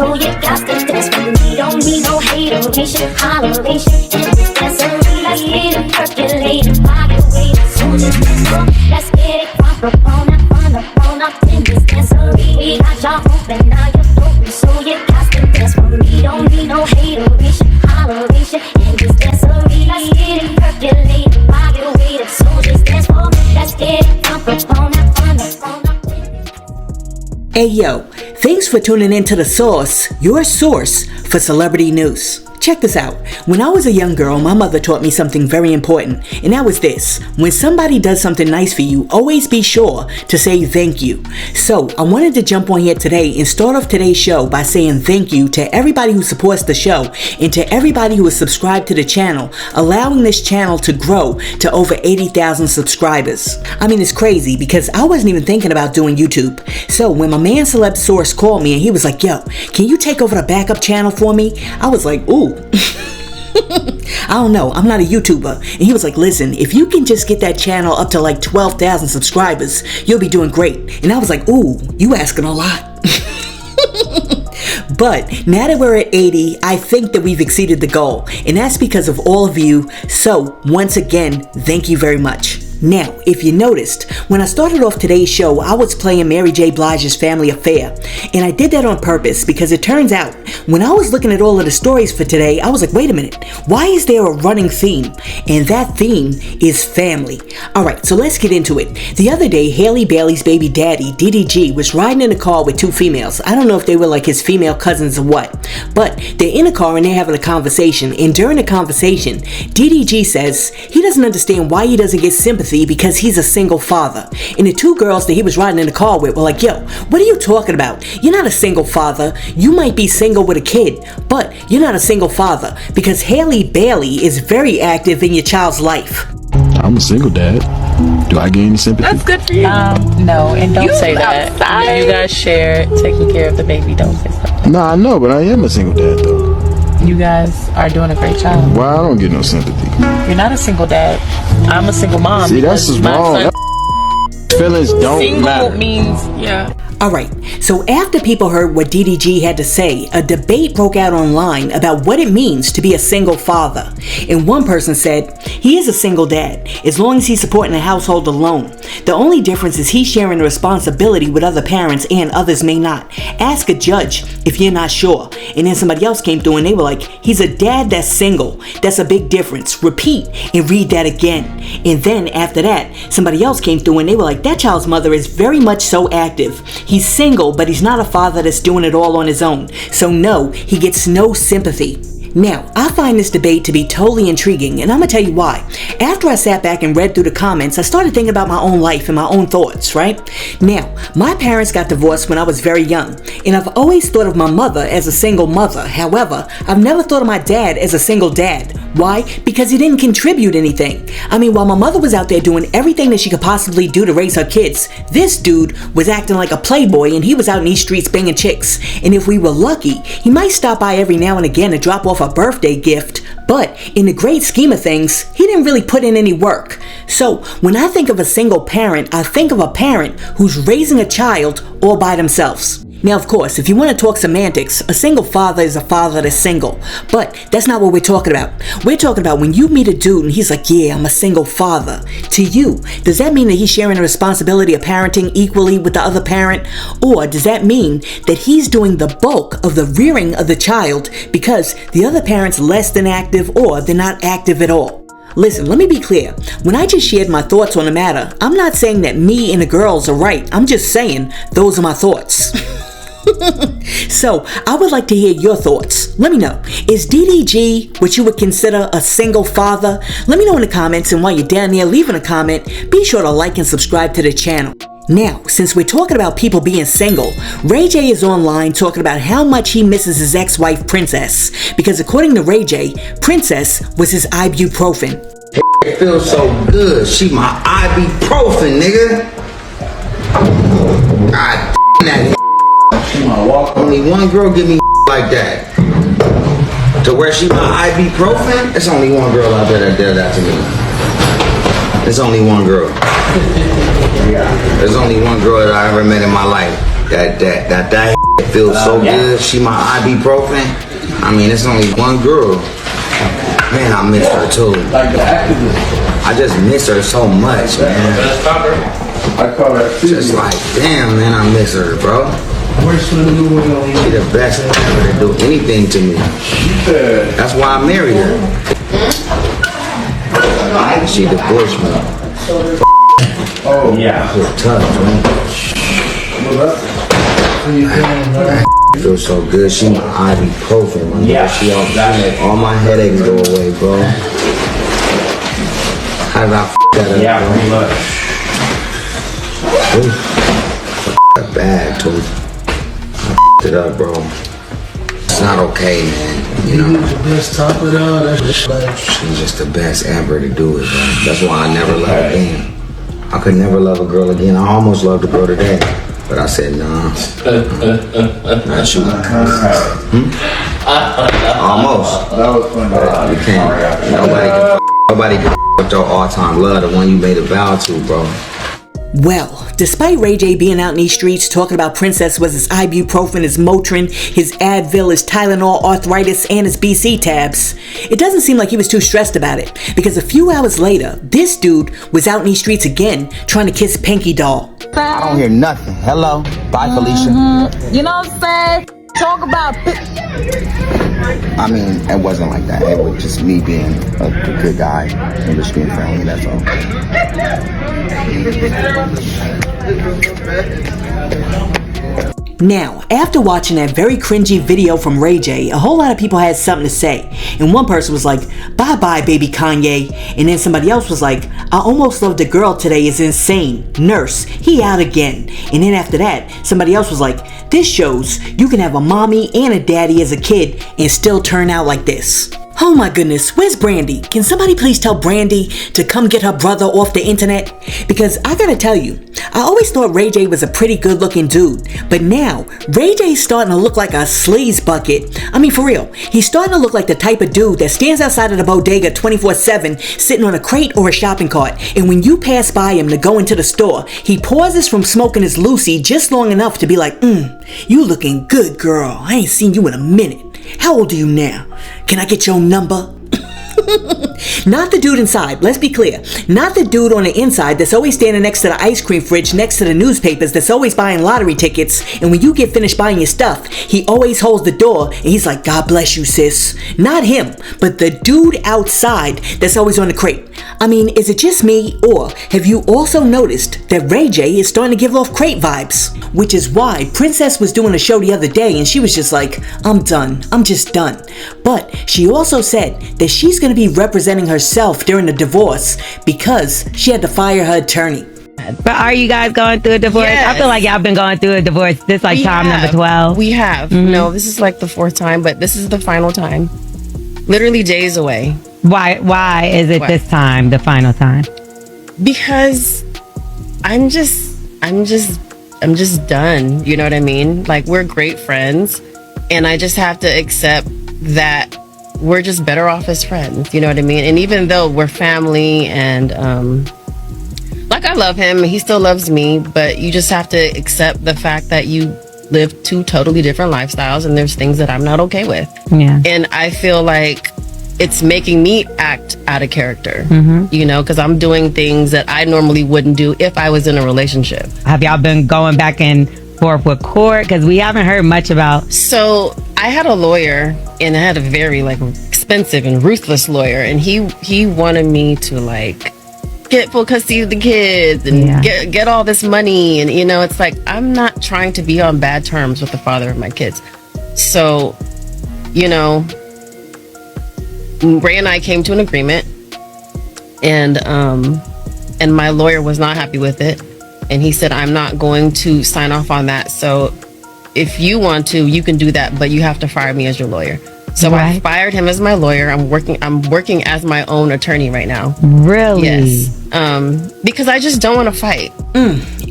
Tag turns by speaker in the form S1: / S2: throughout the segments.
S1: so you got to dance for me. Don't need no hateration, holleration. And this dancery, let's get it percolated. Pocket weight, so you dance for. Let's get it on up in this dancery. We got y'all open, now you're open, so you got to dance for me. Don't need no hateration, holleration. And this dancery, let's get it percolated. Pocket weight, so just dance for me. Let's get it on up.
S2: Hey yo, thanks for tuning in to The Source, your source for celebrity news. Check this out. When I was a young girl, my mother taught me something very important, and that was this. When somebody does something nice for you, always be sure to say thank you. So I wanted to jump on here today and start off today's show by saying thank you to everybody who supports the show and to everybody who is subscribed to the channel, allowing this channel to grow to over 80,000 subscribers. I mean, it's crazy because I wasn't even thinking about doing YouTube. So when my man Celeb Source called me and he was like, yo, can you take over the backup channel for me? I was like, ooh. I don't know, I'm not a YouTuber. And he was like, listen, if you can just get that channel up to like 12,000 subscribers, you'll be doing great. And I was like, ooh, you asking a lot. But now that we're at 80, I think that we've exceeded the goal. And that's because of all of you. So once again, thank you very much. Now, if you noticed, when I started off today's show, I was playing Mary J. Blige's Family Affair. And I did that on purpose because it turns out, when I was looking at all of the stories for today, I was like, wait a minute, why is there a running theme? And that theme is family. Alright, so let's get into it. The other day, Haley Bailey's baby daddy, DDG, was riding in a car with two females. I don't know if they were like his female cousins or what. But they're in a car and they're having a conversation. And during the conversation, DDG says he doesn't understand why he doesn't get sympathy because he's a single father. And the two girls that he was riding in the car with were like, yo, what are you talking about? You're not a single father. You might be single with a kid, but you're not a single father because Haley Bailey is very active in your child's life.
S3: I'm a single dad. Do I get any sympathy?
S4: That's good for you.
S5: No, and don't say that.
S4: Outside.
S5: You guys share taking care of the baby. Don't say something.
S3: Nah, I know, but I am a single dad though.
S5: You guys are doing a great job.
S3: Why I don't get no sympathy?
S5: You're not a single dad. I'm a single mom.
S3: See, that's just wrong. Feelings don't
S5: single
S3: matter.
S5: Means, yeah.
S2: Alright, so after people heard what DDG had to say, a debate broke out online about what it means to be a single father. And one person said, he is a single dad, as long as he's supporting the household alone. The only difference is he's sharing the responsibility with other parents and others may not. Ask a judge if you're not sure. And then somebody else came through and they were like, he's a dad that's single. That's a big difference. Repeat and read that again. And then after that, somebody else came through and they were like, that child's mother is very much so active. He's single, but he's not a father that's doing it all on his own. So no, he gets no sympathy. Now, I find this debate to be totally intriguing, and I'm gonna tell you why. After I sat back and read through the comments, I started thinking about my own life and my own thoughts, right? Now, my parents got divorced when I was very young, and I've always thought of my mother as a single mother. However, I've never thought of my dad as a single dad. Why? Because he didn't contribute anything. I mean, while my mother was out there doing everything that she could possibly do to raise her kids, this dude was acting like a playboy and he was out in these streets banging chicks. And if we were lucky, he might stop by every now and again to drop off a birthday gift, but in the great scheme of things, he didn't really put in any work. So when I think of a single parent, I think of a parent who's raising a child all by themselves. Now, of course, if you want to talk semantics, a single father is a father that's single. But that's not what we're talking about. We're talking about when you meet a dude and he's like, yeah, I'm a single father. To you, does that mean that he's sharing the responsibility of parenting equally with the other parent? Or does that mean that he's doing the bulk of the rearing of the child because the other parent's less than active or they're not active at all? Listen, let me be clear. When I just shared my thoughts on the matter, I'm not saying that me and the girls are right. I'm just saying those are my thoughts. So, I would like to hear your thoughts. Let me know. Is DDG what you would consider a single father? Let me know in the comments, and while you're down there leaving a comment, be sure to like and subscribe to the channel. Now, since we're talking about people being single, Ray J is online talking about how much he misses his ex-wife Princess. Because according to Ray J, Princess was his ibuprofen.
S6: It feels so good. She my ibuprofen, nigga. God damn that. Only one girl give me like that. To where she my ibuprofen? There's only one girl out there that did that to me. There's only one girl. There's only one girl that I ever met in my life. That feels so good. She my ibuprofen. I mean, it's only one girl. Man, I miss her too. I just miss her so much, man. Just like, damn, man, I miss her, bro. She the best ever to do anything to me. That's why I married her. She divorced me. Oh yeah, it's tough, man. It feels so good. She my ibuprofen, man. Yeah, she all my headaches go away, bro. How did I that up, yeah, bro? That bag, too. It up, bro. It's not okay, man. You know, the best top it out. She's just the best ever to do it, bro. That's why I never loved her again. I could never love a girl again. I almost loved a girl today, but I said nah. Not you. Almost. That was fun. You can't. Nobody can with your all-time love, the one you made a vow to, bro.
S2: Well, despite Ray J being out in these streets talking about Princess was his ibuprofen, his Motrin, his Advil, his Tylenol, arthritis, and his BC tabs, it doesn't seem like he was too stressed about it, because a few hours later, this dude was out in these streets again trying to kiss Pinky Doll.
S6: I don't hear nothing. Hello? Bye, Felicia.
S4: You know what I'm saying? Talk about...
S6: I mean, it wasn't like that. It was just me being a good guy and just being friendly, that's all.
S2: Now, after watching that very cringy video from Ray J, a whole lot of people had something to say. And one person was like, bye-bye, baby Kanye. And then somebody else was like, I almost loved a girl today is insane. Nurse, he out again. And then after that, somebody else was like, this shows you can have a mommy and a daddy as a kid and still turn out like this. Oh my goodness, where's Brandy? Can somebody please tell Brandy to come get her brother off the internet? Because I gotta tell you, I always thought Ray J was a pretty good looking dude, but now Ray J's starting to look like a sleaze bucket. I mean, for real, he's starting to look like the type of dude that stands outside of the bodega 24/7 sitting on a crate or a shopping cart, and when you pass by him to go into the store, he pauses from smoking his Lucy just long enough to be like, you looking good, girl. I ain't seen you in a minute. How old are you now? Can I get your number? Not the dude inside, let's be clear. Not the dude on the inside that's always standing next to the ice cream fridge, next to the newspapers, that's always buying lottery tickets, and when you get finished buying your stuff, he always holds the door and he's like, God bless you, sis. Not him, but the dude outside that's always on the crate. I mean, is it just me, or have you also noticed that Ray J is starting to give off crate vibes? Which is why Princess was doing a show the other day and she was just like, I'm done, I'm just done. But she also said that she's going to be representing herself during the divorce because she had to fire her attorney.
S4: But are you guys going through a divorce?
S7: Yes.
S4: I feel like y'all been going through a divorce. This like time number 12.
S7: We have. No, this is like the 4th time, but this is the final time. Literally days away.
S4: Why is it this time, the final time?
S7: Because I'm just done. You know what I mean? Like, we're great friends, and I just have to accept that we're just better off as friends. You know what I mean? And even though we're family and like, I love him, he still loves me, but you just have to accept the fact that you live 2 totally different lifestyles, and there's things that I'm not okay with.
S4: Yeah.
S7: And I feel like it's making me act out of character, you know, because I'm doing things that I normally wouldn't do if I was in a relationship.
S4: Have y'all been going back and forth with court? Because we haven't heard much about...
S7: So I had a lawyer, and I had a very like expensive and ruthless lawyer, and he wanted me to like get full custody of the kids and get all this money, and you know, it's like, I'm not trying to be on bad terms with the father of my kids. So, you know, Ray and I came to an agreement, and my lawyer was not happy with it, and he said, I'm not going to sign off on that. So if you want to, you can do that, but you have to fire me as your lawyer. So I fired him as my lawyer. I'm working as my own attorney right now.
S4: Really?
S7: Yes. Because I just don't want to fight.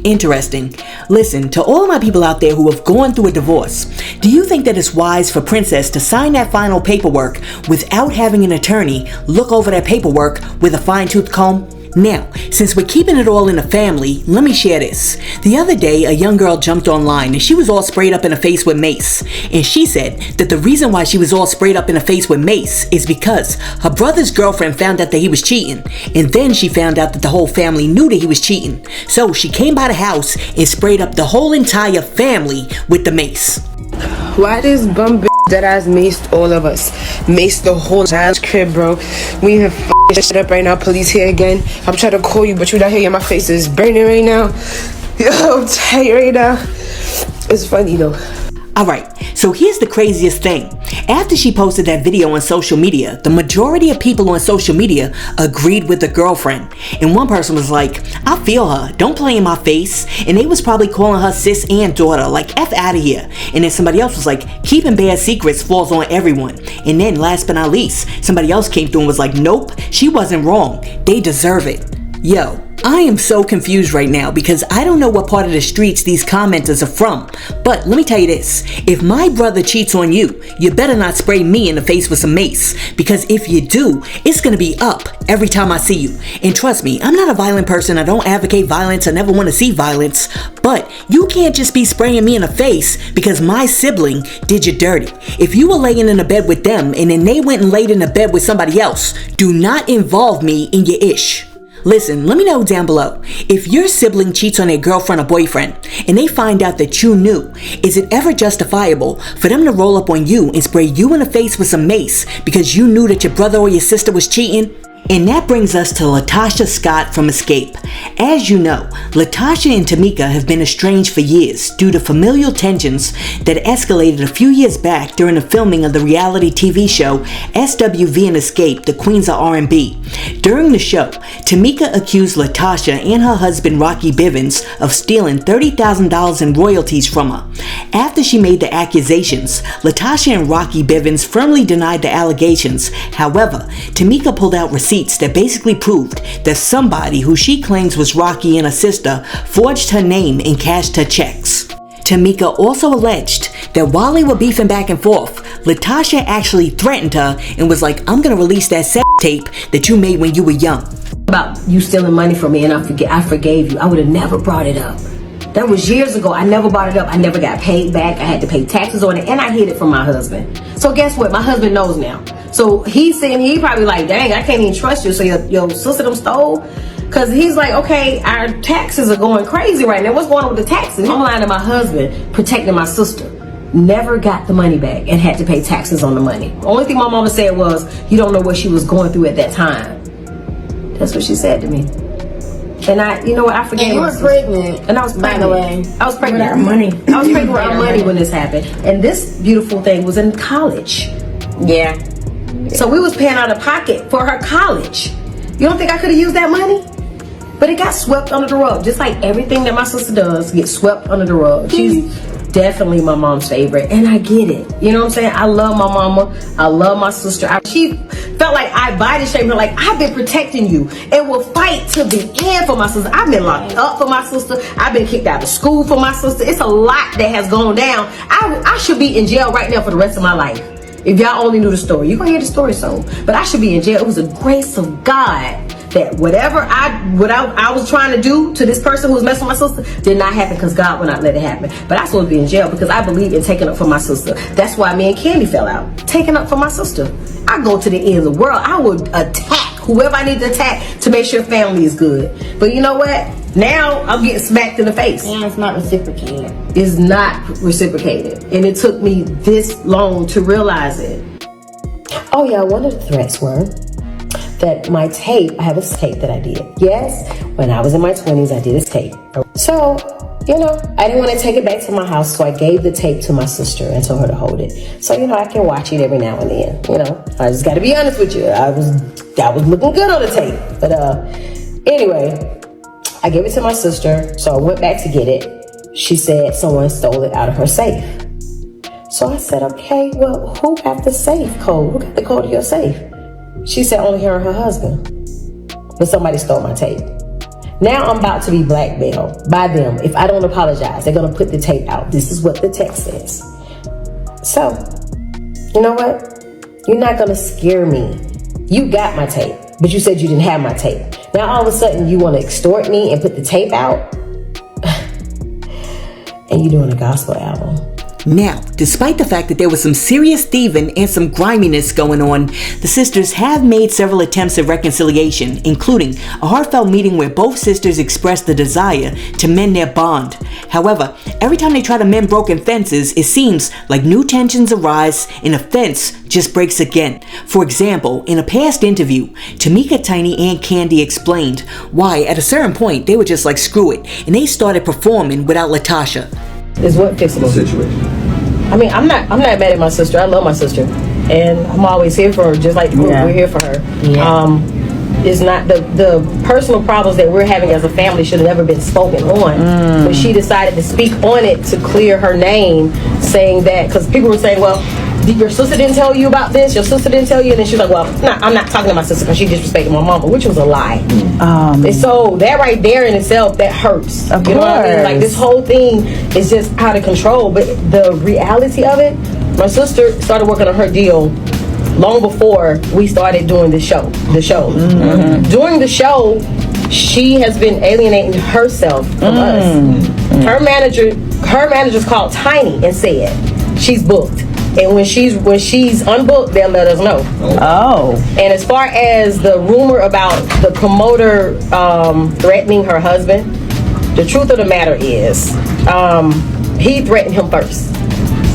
S2: Interesting. Listen, to all of my people out there who have gone through a divorce, do you think that it's wise for Princess to sign that final paperwork without having an attorney look over that paperwork with a fine-tooth comb? Now, since we're keeping it all in the family, let me share this. The other day, a young girl jumped online and she was all sprayed up in the face with mace. And she said that the reason why she was all sprayed up in the face with mace is because her brother's girlfriend found out that he was cheating. And then she found out that the whole family knew that he was cheating. So she came by the house and sprayed up the whole entire family with the mace.
S8: Why this bum bitch that ass maced all of us? Maced the whole ass crib, bro. We have shit up right now. Police here again. I'm trying to call you, but you're not here. My face is burning right now. Yo, I'm tired right now. It's funny though.
S2: Alright, so here's the craziest thing. After she posted that video on social media, the majority of people on social media agreed with the girlfriend. And one person was like, I feel her, don't play in my face. And they was probably calling her sis and daughter, like F out of here. And then somebody else was like, keeping bad secrets falls on everyone. And then last but not least, somebody else came through and was like, nope, she wasn't wrong, they deserve it. Yo, I am so confused right now because I don't know what part of the streets these commenters are from. But let me tell you this, if my brother cheats on you, you better not spray me in the face with some mace. Because if you do, it's gonna be up every time I see you. And trust me, I'm not a violent person, I don't advocate violence, I never wanna see violence. But you can't just be spraying me in the face because my sibling did you dirty. If you were laying in a bed with them and then they went and laid in a bed with somebody else, do not involve me in your ish. Listen, let me know down below. If your sibling cheats on their girlfriend or boyfriend and they find out that you knew, is it ever justifiable for them to roll up on you and spray you in the face with some mace because you knew that your brother or your sister was cheating? And that brings us to Latocha Scott from Xscape. As you know, Latocha and Tamika have been estranged for years due to familial tensions that escalated a few years back during the filming of the reality TV show SWV and Xscape, the Queens of R&B. During the show, Tamika accused Latocha and her husband Rocky Bivens of stealing $30,000 in royalties from her. After she made the accusations, Latocha and Rocky Bivens firmly denied the allegations. However, Tamika pulled out receipts that basically proved that somebody who she claims was Rocky and her sister forged her name and cashed her checks. Tamika also alleged that while they were beefing back and forth, Latocha actually threatened her and was like, I'm gonna release that sex tape that you made when you were young.
S9: About you stealing money from me and I forgave you. I would have never brought it up. That was years ago. I never brought it up. I never got paid back. I had to pay taxes on it and I hid it from my husband. So guess what? My husband knows now. So he's saying, he probably like, dang, I can't even trust you. So your sister them stole? Cause he's like, okay, our taxes are going crazy right now. What's going on with the taxes? I'm lying to my husband, protecting my sister. Never got the money back and had to pay taxes on the money. The only thing my mama said was, you don't know what she was going through at that time. That's what she said to me. And I, you know what, I forget.
S10: And you were pregnant.
S9: And I was pregnant.
S10: By the way.
S9: I was pregnant.
S10: With our money.
S9: I was pregnant with our money when this happened. And this beautiful thing was in college.
S10: Yeah.
S9: So we was paying out of pocket for her college. You don't think I could have used that money? But it got swept under the rug. Just like everything that my sister does gets swept under the rug. She's definitely my mom's favorite. And I get it. You know what I'm saying? I love my mama. I love my sister. She felt like I body shamed her. Like, I've been protecting you and will fight to the end for my sister. I've been locked up for my sister. I've been kicked out of school for my sister. It's a lot that has gone down. I should be in jail right now for the rest of my life. If y'all only knew the story. You're going to hear the story soon. But I should be in jail. It was the grace of God that whatever I was trying to do to this person who was messing with my sister did not happen because God would not let it happen. But I supposed to be in jail because I believe in taking up for my sister. That's why me and Candy fell out. Taking up for my sister. I go to the end of the world. I would attack whoever I need to attack to make sure family is good. But you know what? Now I'm getting smacked in the face.
S10: And it's not reciprocated.
S9: It's not reciprocated. And it took me this long to realize it. Oh yeah, one of the threats were that my tape, I have a tape that I did. Yes, when I was in my 20s, I did a tape. So, you know, I didn't want to take it back to my house, so I gave the tape to my sister and told her to hold it. So, you know, I can watch it every now and then, you know. I just got to be honest with you. I was looking good on the tape. But anyway, I gave it to my sister, so I went back to get it. She said someone stole it out of her safe. So I said, okay, well, who got the safe code? Who got the code of your safe? She said only her and her husband. But somebody stole my tape. Now I'm about to be blackmailed by them. If I don't apologize, they're going to put the tape out. This is what the text says. So, you know what? You're not going to scare me. You got my tape. but you said you didn't have my tape. Now all of a sudden you want to extort me and put the tape out? And you doing a gospel album.
S2: Now, despite the fact that there was some serious thieving and some griminess going on, the sisters have made several attempts at reconciliation, including a heartfelt meeting where both sisters expressed the desire to mend their bond. However, every time they try to mend broken fences, it seems like new tensions arise and a fence just breaks again. For example, in a past interview, Tamika, Tiny, and Candy explained why at a certain point they were just like, screw it, and they started performing without Latocha.
S9: Is what fixable?
S6: Situation.
S9: I mean, I'm not mad at my sister. I love my sister, and I'm always here for her, just like we're here for her.
S10: Yeah.
S9: It's not the personal problems that we're having as a family should have never been spoken on, but she decided to speak on it to clear her name, saying that because people were saying, well, your sister didn't tell you about this, your sister didn't tell you, and then she's like, well, I'm not talking to my sister because she disrespected my mama, which was a lie. And so that right there in itself, that hurts.
S5: Of
S9: you know what I mean?
S5: course.
S9: Like, this whole thing is just out of control, but the reality of it, my sister started working on her deal long before we started doing the shows. During the show, she has been alienating herself from us. Her manager's called Tiny and said she's booked. And when she's unbooked, they'll let us know.
S5: Oh.
S9: And as far as the rumor about the promoter threatening her husband, the truth of the matter is, he threatened him first.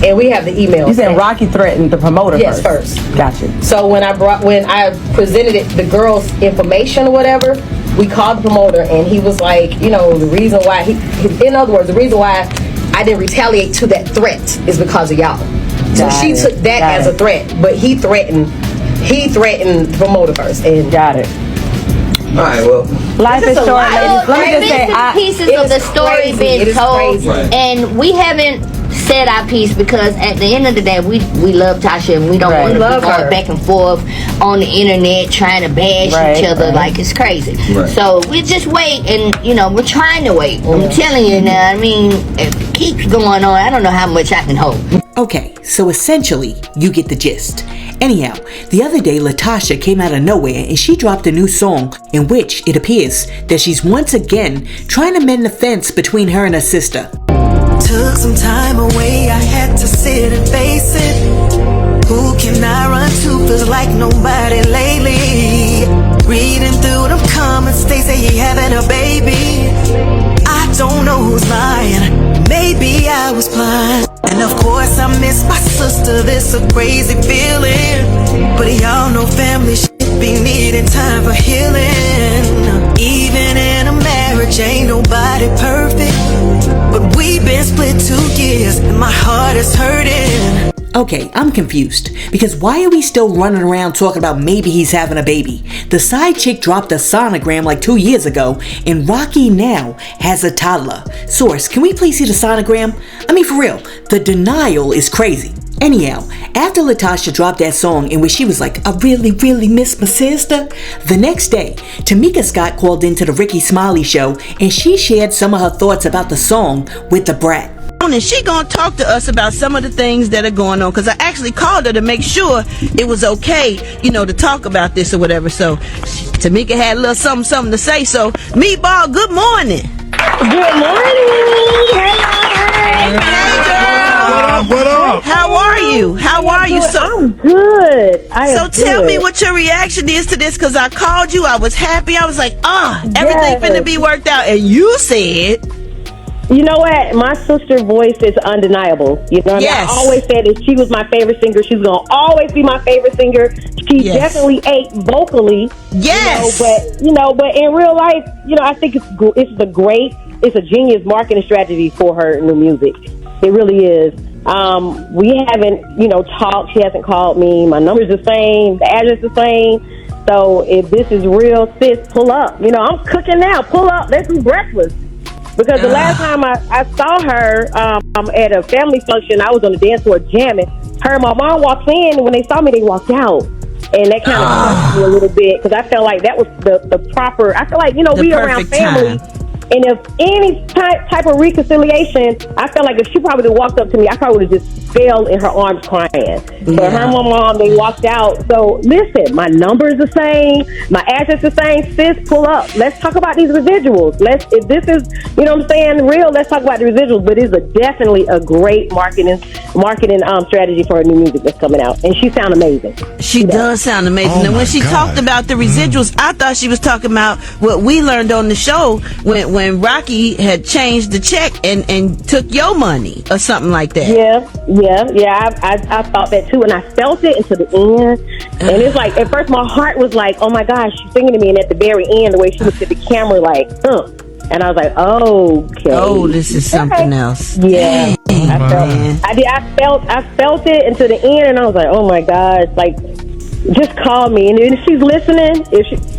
S9: And we have the emails.
S5: You said Rocky threatened the promoter
S9: Yes, first.
S5: Gotcha.
S9: So when I presented the girl's information or whatever, we called the promoter and he was like, you know, the reason why in other words, the reason why I didn't retaliate to that threat is because of y'all. So she took that as a threat, but he threatened the promoter first. And
S5: got it.
S6: All right, well,
S5: life is short, ladies. Let me just say,
S10: pieces of the story being told, and we haven't said our piece because at the end of the day, we love Tasha and we don't want to be going back and forth on the internet trying to bash each other like it's crazy. So we just wait, and you know we're trying to wait. I'm telling you now. I mean, if it keeps going on, I don't know how much I can hold.
S2: Okay, so essentially, you get the gist. Anyhow, the other day Latocha came out of nowhere and she dropped a new song in which it appears that she's once again trying to mend the fence between her and her sister.
S11: Took some time away, I had to sit and face it. Who can I run to? Feels like nobody lately. Reading through them comments, they say he having a baby. I don't know who's lying, maybe I was blind. And of course I miss my sister, this a crazy feeling. But y'all know family shit be needing time for healing. Even in a marriage ain't nobody perfect, but we've been split 2 years and my heart is hurting.
S2: Okay, I'm confused, because why are we still running around talking about maybe he's having a baby? The side chick dropped a sonogram like 2 years ago, and Rocky now has a toddler. Source, can we please see the sonogram? I mean, for real, the denial is crazy. Anyhow, after Latocha dropped that song in which she was like, I really, really miss my sister, the next day, Tamika Scott called into the Ricky Smiley show and she shared some of her thoughts about the song with the brat.
S12: And she gonna talk to us about some of the things that are going on, because I actually called her to make sure it was okay, you know, to talk about this or whatever. So Tamika had a little something to say. So Meatball, good morning.
S13: Good morning.
S12: Hey girl.
S13: What up?
S12: How are you? So
S13: I'm good.
S12: Tell me what your reaction is to this, because I called you, I was happy, I was like, everything finna be worked out, and you said,
S13: you know what? My sister's voice is undeniable. You know what I mean? I always said that she was my favorite singer. She's going to always be my favorite singer. She definitely ate vocally.
S12: Yes.
S13: But in real life, I think it's a genius marketing strategy for her new music. It really is. We haven't, talked. She hasn't called me. My number's the same. The address is the same. So if this is real, sis, pull up. I'm cooking now. Pull up. Let's do breakfast. Because the last time I saw her at a family function, I was on the dance floor jamming. Her and my mom walked in, and when they saw me, they walked out. And that kind of touched me a little bit, because I felt like that was the proper, I feel like, we around family. And if any type of reconciliation, I felt like if she probably walked up to me, I probably would have just fell in her arms crying. So her and my mom, they walked out. So listen, my number is the same, my address is the same. Sis, pull up. Let's talk about these residuals. If this is, you know what I'm saying, real, let's talk about the residuals. But it's definitely a great marketing strategy for her new music that's coming out. And she sounds amazing.
S12: She does sound amazing. And when she talked about the residuals, I thought she was talking about what we learned on the show when Rocky had changed the check and took your money or something like that.
S13: Yeah. I thought that too, and I felt it until the end. And it's like, at first my heart was like, oh my gosh, she's singing to me. And at the very end, the way she looked at the camera, like, and I was like, okay.
S12: Oh, this is something else.
S13: Yeah. I felt it until the end, and I was like, oh my gosh, like, just call me. And if she's listening,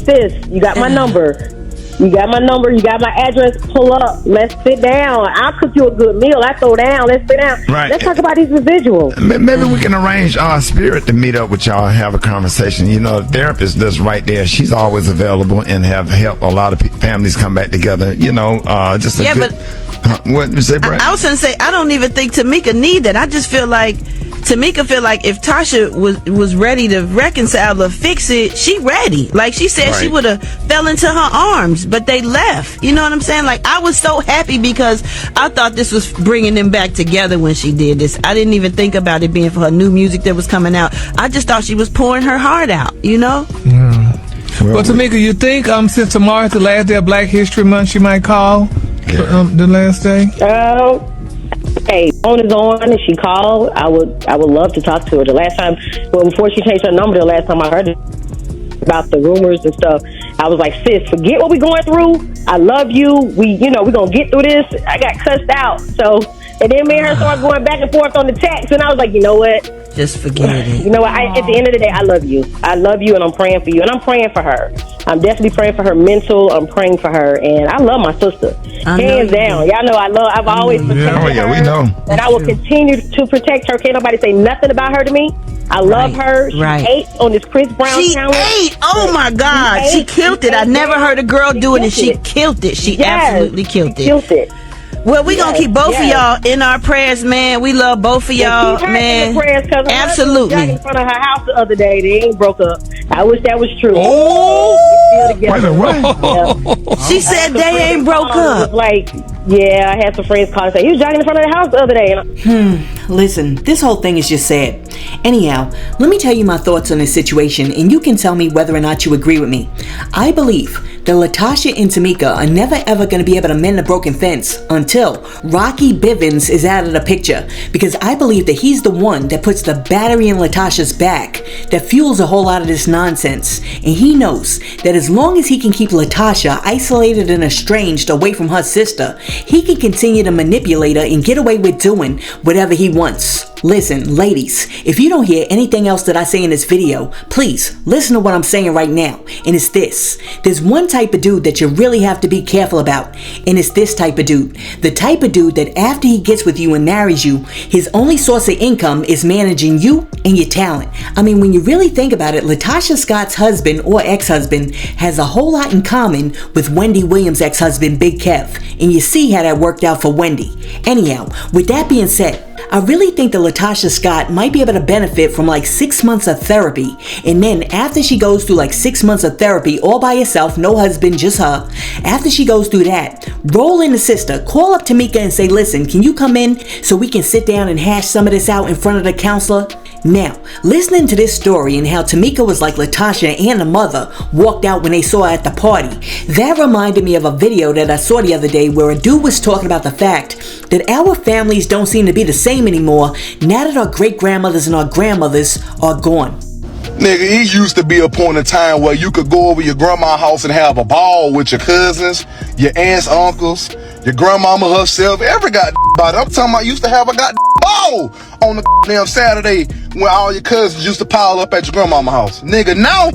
S13: sis, you got my number. You got my number, you got my address, pull up, let's sit down. I'll cook you a good meal, I throw down, let's sit down.
S14: Right.
S13: Let's talk about these residuals.
S14: Maybe we can arrange our Spirit to meet up with y'all and have a conversation. You know, the therapist that's right there, she's always available and have helped a lot of families come back together. You know, just a good... What you say, Brad?
S12: I was gonna say, I don't even think Tamika need that. I just feel like Tamika feel like if Tasha was ready to reconcile or fix it, she ready. Like she said, she would have fell into her arms, but they left. You know what I'm saying? Like, I was so happy because I thought this was bringing them back together when she did this. I didn't even think about it being for her new music that was coming out. I just thought she was pouring her heart out, you know?
S15: Yeah. Well, Tamika, you think since tomorrow's the last day of Black History Month, she might call the last day?
S13: Hey, phone is on, and she called. I would love to talk to her. The last time, before she changed her number, the last time I heard about the rumors and stuff, I was like, sis, forget what we going through. I love you. We gonna get through this. I got cussed out. So, and then me and her started going back and forth on the text, and I was like, you know what?
S12: Just forget it.
S13: You know what? At the end of the day, I love you. I love you, and I'm praying for you, and I'm praying for her. I'm definitely praying for her mental. I'm praying for her, and I love my sister. Hands down. Y'all know I've always protected her.
S14: We know.
S13: And I will continue to protect her. Can't nobody say nothing about her to me. I love her. She ate on this Chris Brown challenge.
S12: She ate. Oh my God. She killed it. I never heard a girl do it, and she killed it. She absolutely killed it. Well, we gonna keep both of y'all in our prayers, man. We love both of y'all, man. Absolutely.
S13: In front of her house the other day, they ain't broke up. I wish that was true.
S12: She said they ain't broke up.
S13: Like, yeah, I had some friends call and say he was jogging in front of the house the other day.
S2: Listen, this whole thing is just sad. Anyhow, let me tell you my thoughts on this situation, and you can tell me whether or not you agree with me. I believe that Latocha and Tamika are never ever going to be able to mend a broken fence until Rocky Bivens is out of the picture, because I believe that he's the one that puts the battery in Latocha's back that fuels a whole lot of this nonsense, and he knows that as long as he can keep Latocha isolated and estranged away from her sister, he can continue to manipulate her and get away with doing whatever he wants. Listen, ladies, if you don't hear anything else that I say in this video, please listen to what I'm saying right now, and it's this. There's one type of dude that you really have to be careful about, and it's this type of dude. The type of dude that after he gets with you and marries you, his only source of income is managing you and your talent. I mean, when you really think about it, Latocha Scott's husband or ex-husband has a whole lot in common with Wendy Williams' ex-husband, Big Kev, and you see how that worked out for Wendy. Anyhow, with that being said, I really think that Latocha Scott might be able to benefit from like 6 months of therapy, and then after she goes through like 6 months of therapy all by herself, no husband, just her, after she goes through that, roll in the sister, call up Tamika and say, listen, can you come in so we can sit down and hash some of this out in front of the counselor? Now, listening to this story and how Tamika was like Latocha and the mother walked out when they saw her at the party, that reminded me of a video that I saw the other day where a dude was talking about the fact that our families don't seem to be the same anymore now that our great-grandmothers and our grandmothers are gone.
S16: Nigga, it used to be a point in time where you could go over your grandma's house and have a ball with your cousins, your aunts, uncles, your grandmama herself, every goddamn body. I'm talking about used to have a goddamn ball on the damn Saturday when all your cousins used to pile up at your grandmama's house. Nigga, now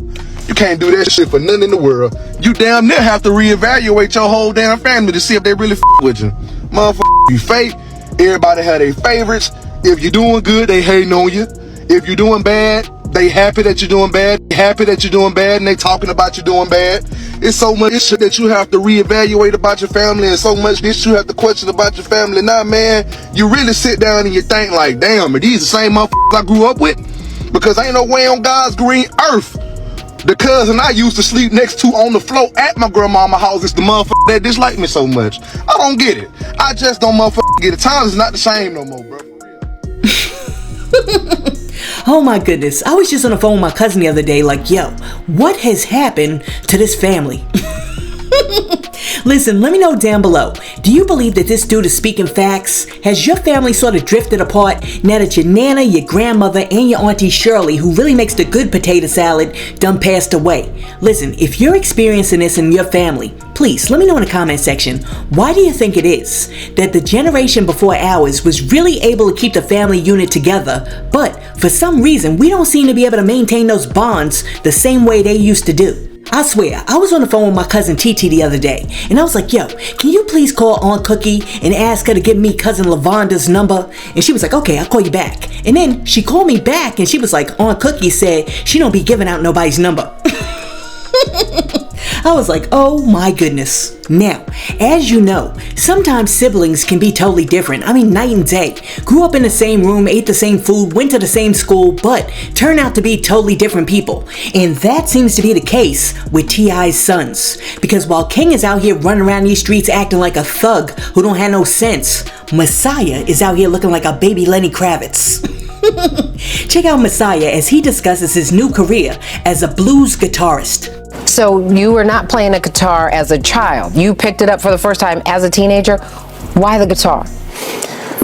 S16: you can't do that shit for nothing in the world. You damn near have to reevaluate your whole damn family to see if they really with you. Motherfucker, you fake. Everybody have their favorites. If you're doing good, they hating on you. If you're doing bad, They happy that you're doing bad. Happy that you're doing bad, and they talking about you doing bad. It's so much shit that you have to reevaluate about your family, and so much this you have to question about your family. Now, man, you really sit down and you think like, damn, are these the same motherfuckers I grew up with? Because ain't no way on God's green earth the cousin I used to sleep next to on the floor at my grandmama's house is the motherfucker that dislike me so much. I don't get it. I just don't motherfucker get it. Times is not the same no more, bro.
S2: Oh my goodness, I was just on the phone with my cousin the other day like, yo, what has happened to this family? Listen, let me know down below. Do you believe that this dude is speaking facts? Has your family sort of drifted apart now that your nana, your grandmother, and your auntie Shirley, who really makes the good potato salad, done passed away? Listen, if you're experiencing this in your family, please let me know in the comment section. Why do you think it is that the generation before ours was really able to keep the family unit together, but for some reason we don't seem to be able to maintain those bonds the same way they used to do? I swear, I was on the phone with my cousin TT the other day, and I was like, yo, can you please call Aunt Cookie and ask her to give me cousin Lavanda's number? And she was like, okay, I'll call you back. And then she called me back and she was like, Aunt Cookie said she don't be giving out nobody's number. I was like, oh my goodness. Now, as you know, sometimes siblings can be totally different. I mean, night and day. Grew up in the same room, ate the same food, went to the same school, but turn out to be totally different people. And that seems to be the case with T.I.'s sons. Because while King is out here running around these streets acting like a thug who don't have no sense, Messiah is out here looking like a baby Lenny Kravitz. Check out Messiah as he discusses his new career as a blues guitarist.
S17: So you were not playing a guitar as a child. You picked it up for the first time as a teenager. Why the guitar?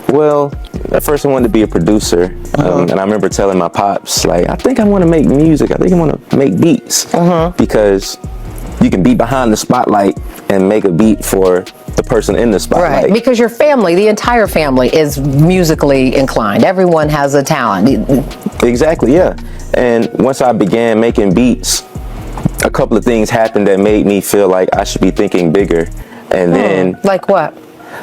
S18: Well, at first I wanted to be a producer. And I remember telling my pops, like, I think I want to make music. I think I want to make beats. Because you can be behind the spotlight and make a beat for the person in the spotlight.
S17: Right, because your family, the entire family is musically inclined. Everyone has a talent.
S18: Exactly, yeah. And once I began making beats, a couple of things happened that made me feel like I should be thinking bigger. And then...
S17: Like what?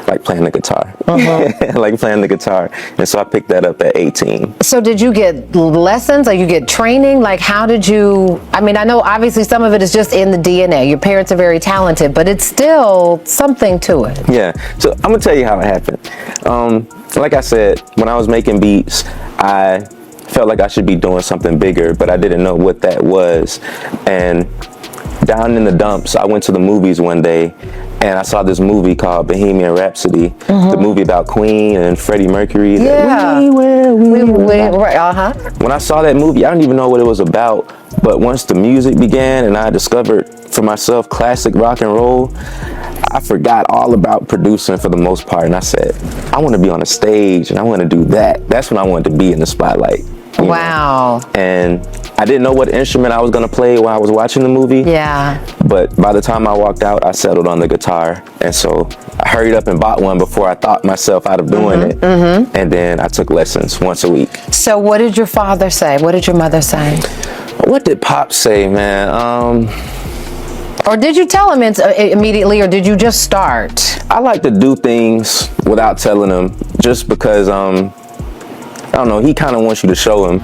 S18: Like playing the guitar. Like playing the guitar. And so I picked that up at 18.
S17: So did you get lessons? Or you get training? Like how did you... I mean, I know obviously some of it is just in the DNA. Your parents are very talented, but it's still something to it.
S18: Yeah. So I'm going to tell you how it happened. Like I said, when I was making beats, I felt like I should be doing something bigger, but I didn't know what that was. And down in the dumps, I went to the movies one day and I saw this movie called Bohemian Rhapsody, the movie about Queen and Freddie Mercury.
S17: Yeah.
S18: When I saw that movie, I don't even know what it was about, but once the music began and I discovered for myself classic rock and roll, I forgot all about producing for the most part, and I said, I want to be on a stage and I want to do that. That's when I wanted to be in the spotlight.
S17: Wow.
S18: And I didn't know what instrument I was going to play while I was watching the movie.
S17: Yeah.
S18: But by the time I walked out, I settled on the guitar. And so I hurried up and bought one before I thought myself out of doing it. And then I took lessons once a week.
S17: So what did your father say? What did your mother say?
S18: What did Pop say, man?
S17: Or did you tell him immediately, or did you just start?
S18: I like to do things without telling him, just because, I don't know, he kind of wants you to show him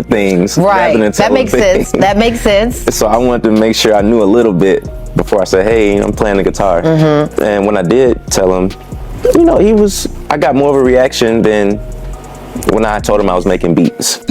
S18: things.
S17: Right, that makes sense. That makes sense.
S18: So I wanted to make sure I knew a little bit before I said, hey, I'm playing the guitar. And when I did tell him, you know, I got more of a reaction than when I told him I was making beats.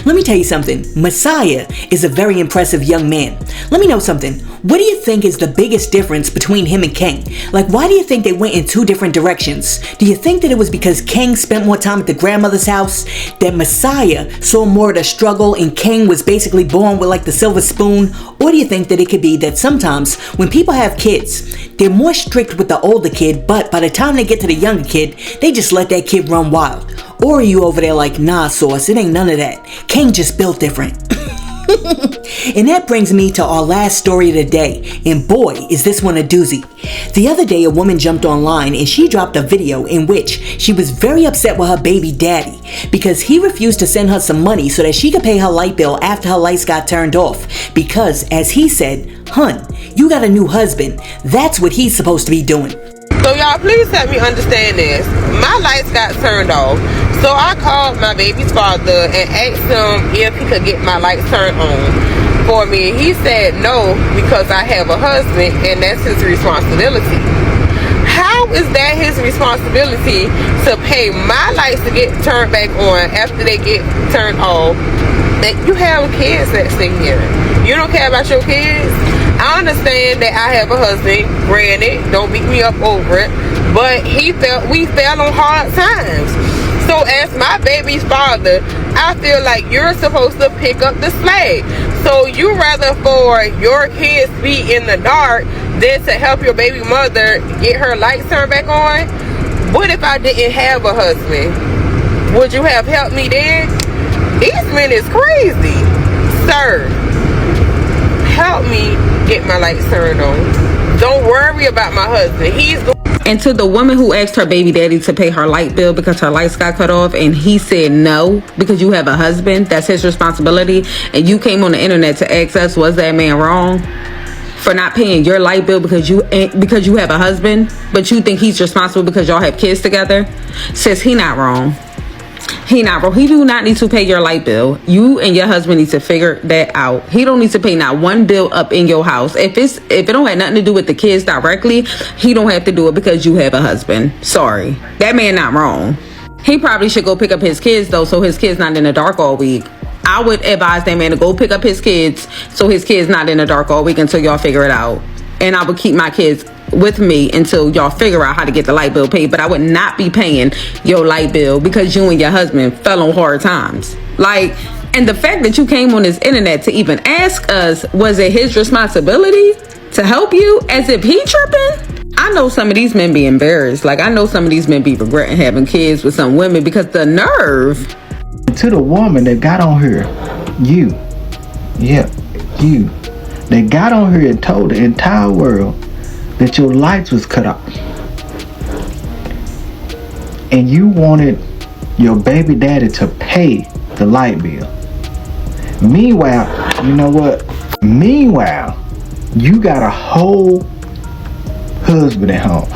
S2: Let me tell you something. Messiah is a very impressive young man. Let me know something. What do you think is the biggest difference between him and King? Like, why do you think they went in two different directions? Do you think that it was because King spent more time at the grandmother's house, that Messiah saw more of the struggle and King was basically born with like the silver spoon? Or do you think that it could be that sometimes when people have kids, they're more strict with the older kid, but by the time they get to the younger kid, they just let that kid run wild? Or are you over there like, nah, Sauce, it ain't none of that. King just built different. And that brings me to our last story of the day, and boy, is this one a doozy. The other day, a woman jumped online and she dropped a video in which she was very upset with her baby daddy because he refused to send her some money so that she could pay her light bill after her lights got turned off because, as he said, hun, you got a new husband. That's what he's supposed to be doing.
S8: So y'all, please help me understand this. My lights got turned off. So I called my baby's father and asked him if he could get my lights turned on for me. He said no, because I have a husband and that's his responsibility. How is that his responsibility to pay my lights to get turned back on after they get turned off? That you have kids that stay here. You don't care about your kids? I understand that I have a husband, granted, don't beat me up over it, but we fell on hard times. So as my baby's father, I feel like you're supposed to pick up the slack. So you rather for your kids be in the dark than to help your baby mother get her lights turned back on? What if I didn't have a husband? Would you have helped me then? These men is crazy. Sir, help me get my lights turned on. Don't worry about my husband.
S19: And to the woman who asked her baby daddy to pay her light bill because her lights got cut off and he said no because you have a husband, that's his responsibility, and you came on the internet to ask us, was that man wrong for not paying your light bill because you have a husband, but you think he's responsible because y'all have kids together? Says he not wrong. He not wrong. He do not need to pay your light bill. You and your husband need to figure that out. He don't need to pay not one bill up in your house. If it don't have nothing to do with the kids directly, he don't have to do it because you have a husband. Sorry. That man not wrong. He probably should go pick up his kids though, so his kids not in the dark all week. I would advise that man to go pick up his kids so his kids not in the dark all week until y'all figure it out. And I would keep my kids with me until y'all figure out how to get the light bill paid, but I would not be paying your light bill because you and your husband fell on hard times. Like, and the fact that you came on this internet to even ask us, was it his responsibility to help you, as if he tripping? I know some of these men be embarrassed. Like, I know some of these men be regretting having kids with some women because the nerve.
S20: To the woman that got on here, you that got on here and told the entire world that your lights was cut off and you wanted your baby daddy to pay the light bill. Meanwhile, you know what? Meanwhile, you got a whole husband at home.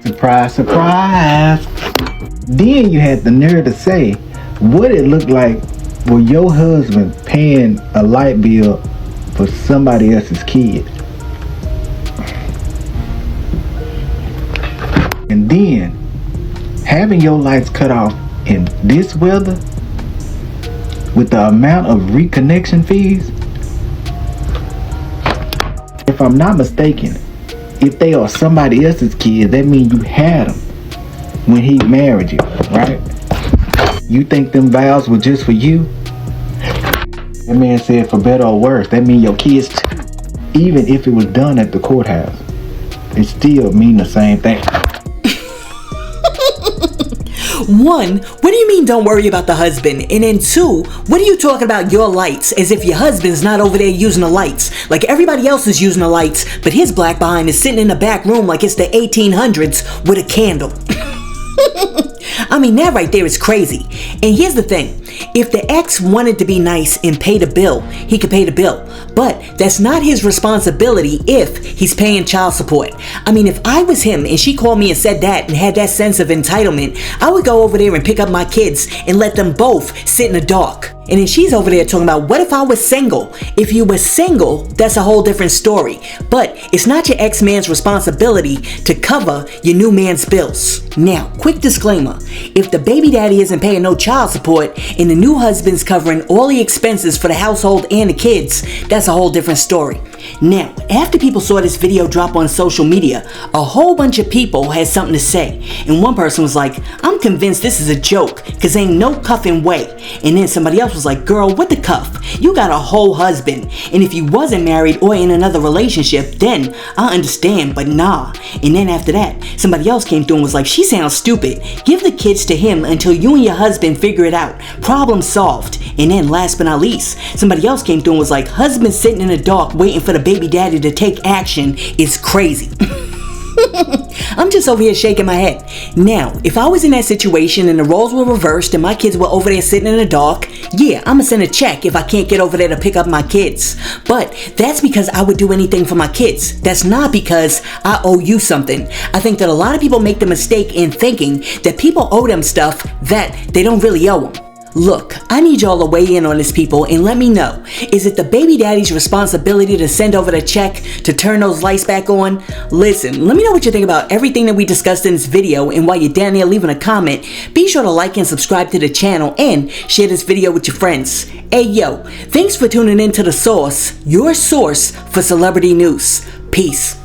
S20: Surprise, surprise. Then you had the nerve to say what it looked like with your husband paying a light bill for somebody else's kid. And then having your lights cut off in this weather with the amount of reconnection fees, if I'm not mistaken, if they are somebody else's kids, that means you had them when he married you, right? You think them vows were just for you? That man said for better or worse, that means your kids too. Even if it was done at the courthouse, it still mean the same thing.
S2: One, what do you mean don't worry about the husband? And then two, what are you talking about your lights as if your husband's not over there using the lights? Like everybody else is using the lights, but his black behind is sitting in the back room like it's the 1800s with a candle. I mean, that right there is crazy. And here's the thing. If the ex wanted to be nice and pay the bill, he could pay the bill. But that's not his responsibility if he's paying child support. I mean, if I was him and she called me and said that and had that sense of entitlement, I would go over there and pick up my kids and let them both sit in the dark. And then she's over there talking about, what if I was single? If you were single, that's a whole different story. But it's not your ex-man's responsibility to cover your new man's bills. Now, quick disclaimer. If the baby daddy isn't paying no child support and the new husband's covering all the expenses for the household and the kids, that's a whole different story. Now, after people saw this video drop on social media, a whole bunch of people had something to say. And one person was like, I'm convinced this is a joke, cause ain't no cuffing way. And then somebody else was like, girl, what the cuff? You got a whole husband. And if you wasn't married or in another relationship, then I understand, but nah. And then after that, somebody else came through and was like, she sounds stupid. Give the kids to him until you and your husband figure it out. Problem solved. And then last but not least, somebody else came through and was like, husband sitting in the dark waiting for the baby daddy to take action is crazy. I'm just over here shaking my head. Now, if I was in that situation and the roles were reversed and my kids were over there sitting in the dark, yeah, I'ma send a check if I can't get over there to pick up my kids. But that's because I would do anything for my kids. That's not because I owe you something. I think that a lot of people make the mistake in thinking that people owe them stuff that they don't really owe them. Look, I need y'all to weigh in on this, people, and let me know. Is it the baby daddy's responsibility to send over the check to turn those lights back on? Listen, let me know what you think about everything that we discussed in this video, and while you're down there leaving a comment, be sure to like and subscribe to the channel and share this video with your friends. Hey yo, thanks for tuning in to The Source, your source for celebrity news. Peace.